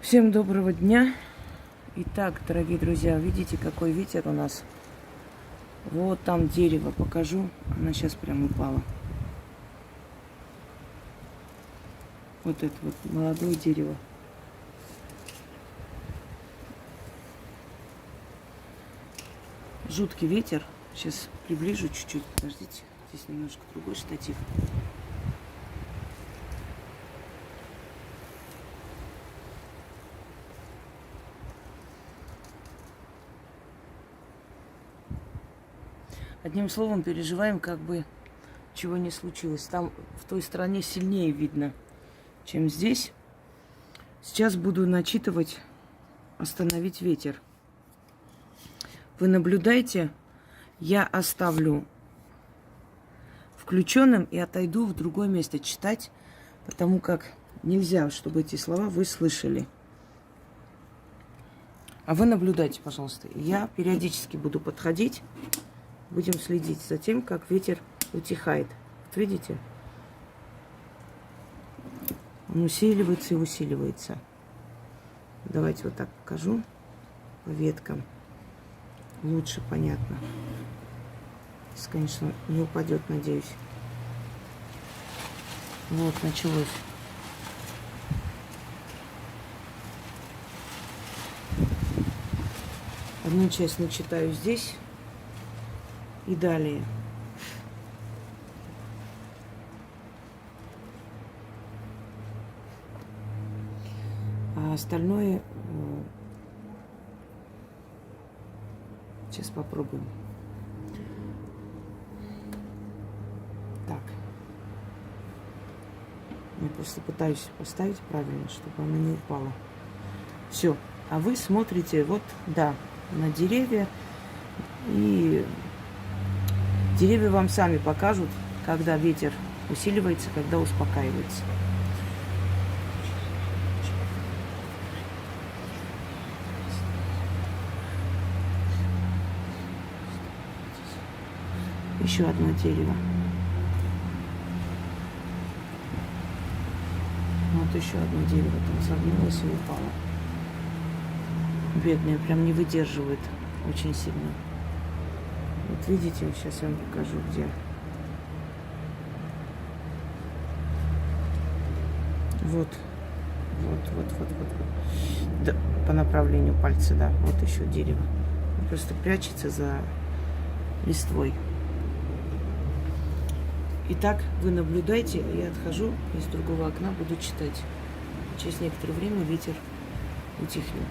Всем доброго дня. Итак, дорогие друзья, видите, какой ветер у нас? Вот там дерево, покажу. Она сейчас прям упала. Вот это вот молодое дерево. Жуткий ветер. Сейчас приближу чуть-чуть. Подождите. Здесь немножко другой штатив. Одним словом, переживаем, как бы чего не случилось. Там в той стороне сильнее видно, чем здесь. Сейчас буду начитывать «Остановить ветер». Вы наблюдайте, я оставлю включенным и отойду в другое место читать, потому как нельзя, чтобы эти слова вы слышали. А вы наблюдайте, пожалуйста. Я периодически буду подходить, будем следить за тем, как ветер утихает. Вот видите? Он усиливается и усиливается. Давайте вот так покажу по веткам. Лучше понятно. Сейчас, конечно, не упадет, надеюсь. Вот, началось. Одну часть начитаю здесь и далее. А остальное сейчас попробуем. Так. Я просто пытаюсь поставить правильно, чтобы она не упала. Все. А вы смотрите, вот, да, на деревья. И деревья вам сами покажут, когда ветер усиливается, когда успокаивается. Еще одно дерево. Вот еще одно дерево там согнулось и упало. Бедное, прям не выдерживает очень сильно. Вот видите, сейчас я вам покажу, где. Вот. Вот. Да, по направлению пальца, да. Вот еще дерево. Он просто прячется за листвой. Итак, вы наблюдайте, я отхожу из другого окна, буду читать. Через некоторое время ветер утихнет.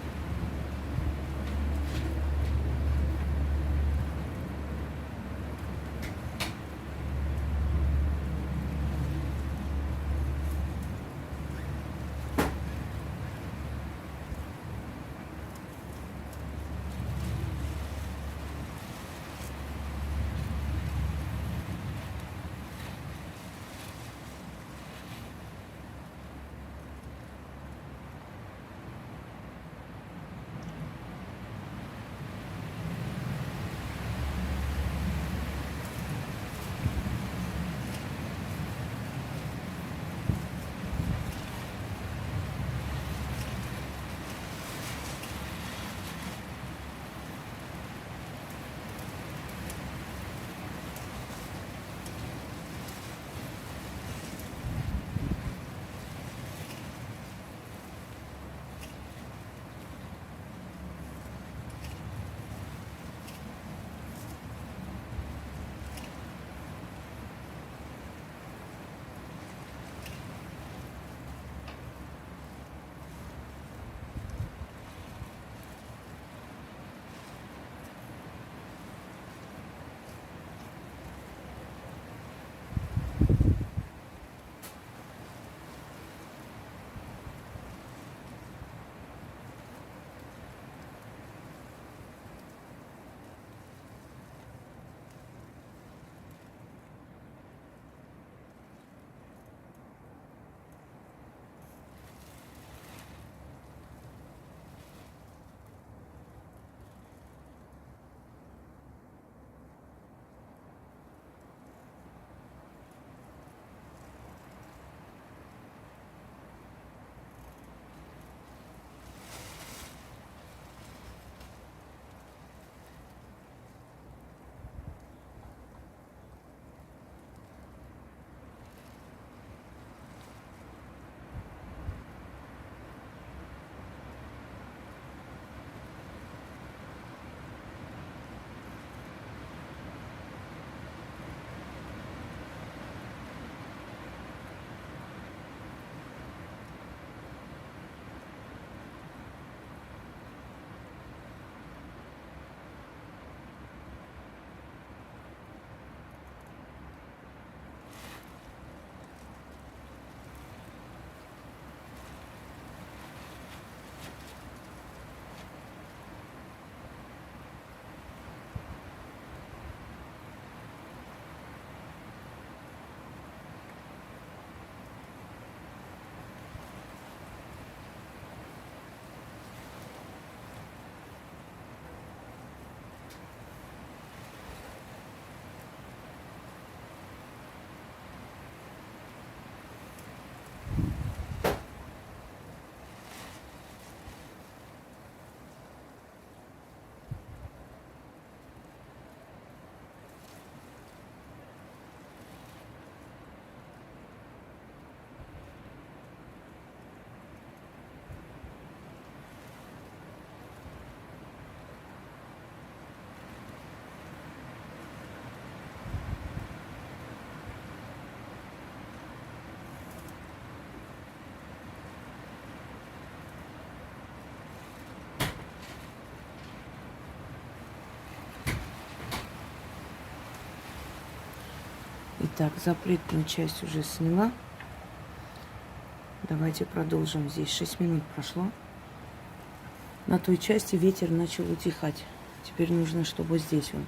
Итак, запретную часть уже сняла. Давайте продолжим. Здесь 6 минут прошло. На той части ветер начал утихать. Теперь нужно, чтобы здесь он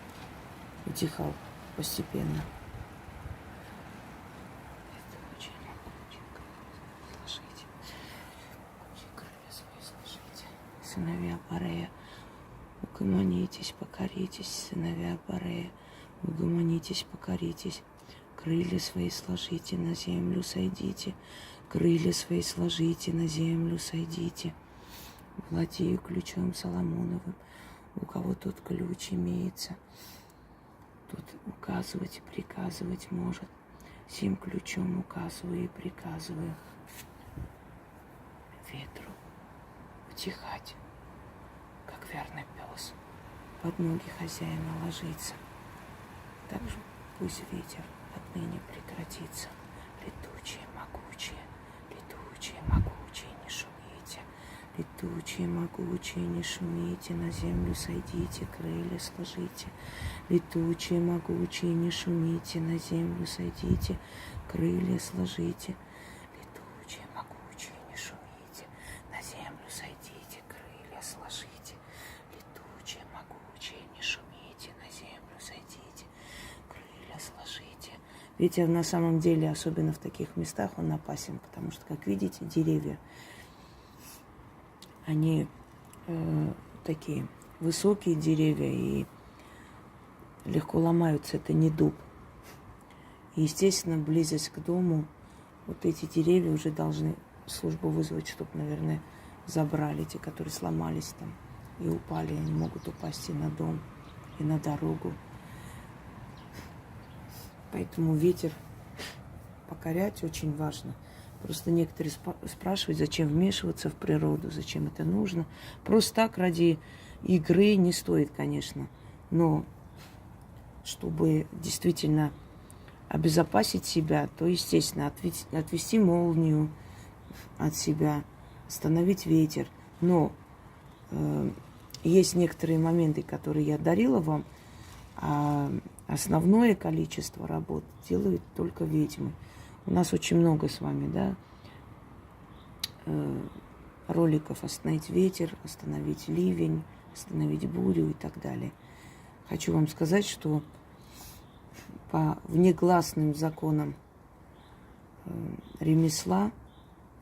утихал постепенно. Сыновья Парея, угомонитесь, покоритесь, сыновья Парея, угомонитесь, покоритесь. Крылья свои сложите, на землю сойдите. Крылья свои сложите, на землю сойдите. Владею ключом Соломоновым. У кого тот ключ имеется, тут указывать и приказывать может. Сим ключом указываю и приказываю ветру утихать, как верный пес, под ноги хозяина ложится. Так же пусть ветер отныне прекратится. Летучие, могучие, не шумите. Летучие, могучие, не шумите, на землю сойдите, крылья сложите. Летучие, могучие, не шумите, на землю сойдите, крылья сложите. Летучие, могучие, не шумите, на землю сойдите, крылья сложите. Летучие, могучие, не шумите, на землю сойдите, крылья сложите. Ветер на самом деле, особенно в таких местах, он опасен, потому что, как видите, деревья, они такие высокие деревья и легко ломаются. Это не дуб. И, естественно, близость к дому, вот эти деревья уже должны службу вызвать, чтобы, наверное, забрали те, которые сломались там и упали. Они могут упасть и на дом, и на дорогу. Поэтому ветер покорять очень важно. Просто некоторые спрашивают, зачем вмешиваться в природу, зачем это нужно. Просто так ради игры не стоит, конечно. Но чтобы действительно обезопасить себя, то, естественно, отвести молнию от себя, остановить ветер. Но есть некоторые моменты, которые я дарила вам, а основное количество работ делают только ведьмы. У нас очень много с вами, да, роликов «Остановить ветер», «Остановить ливень», «Остановить бурю» и так далее. Хочу вам сказать, что по внегласным законам ремесла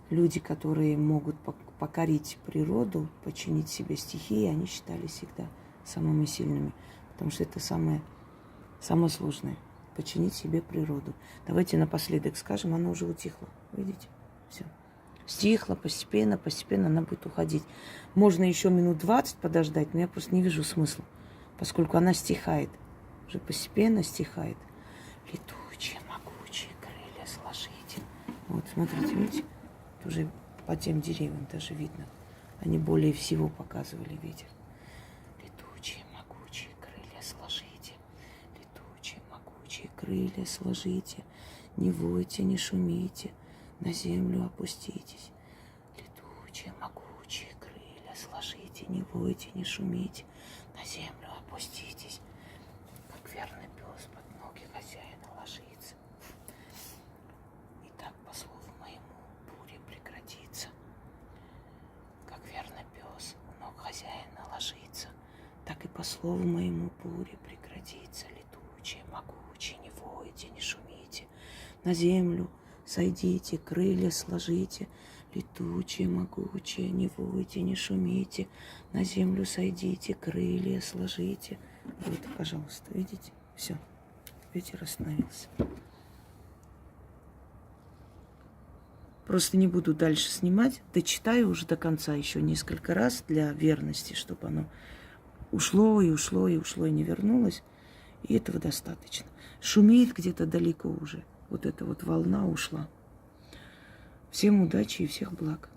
люди, которые могут покорить природу, подчинить себе стихии, они считались всегда самыми сильными, потому что это самое сложное. Починить себе природу. Давайте напоследок скажем, она уже утихла. Видите? Все. Стихла постепенно она будет уходить. Можно еще минут 20 подождать, но я просто не вижу смысла, поскольку она стихает. Уже постепенно стихает. Летучие, могучие, крылья сложите. Вот, смотрите, видите? Уже по тем деревьям даже видно. Они более всего показывали ветер. Летучие, могучие, крылья сложите. Крылья сложите, не войте, не шумите, на землю опуститесь. Летучие, могучие крылья сложите, не войте, не шумите, на землю опуститесь. Как верный пес под ноги хозяина ложится. И так, по слову моему, буря прекратится. Как верный пес у ног хозяина ложится, так и по слову моему буря прекратится. Летучие, могучие, не войте, не шумите, на землю сойдите, крылья сложите. Летучие, могучие, не войте, не шумите, на землю сойдите, крылья сложите. Вот, пожалуйста, видите? Все, ветер остановился. Просто не буду дальше снимать, дочитаю уже до конца еще несколько раз для верности, чтобы оно ушло и ушло и ушло и не вернулось. И этого достаточно. Шумит где-то далеко уже. Вот эта вот волна ушла. Всем удачи и всех благ.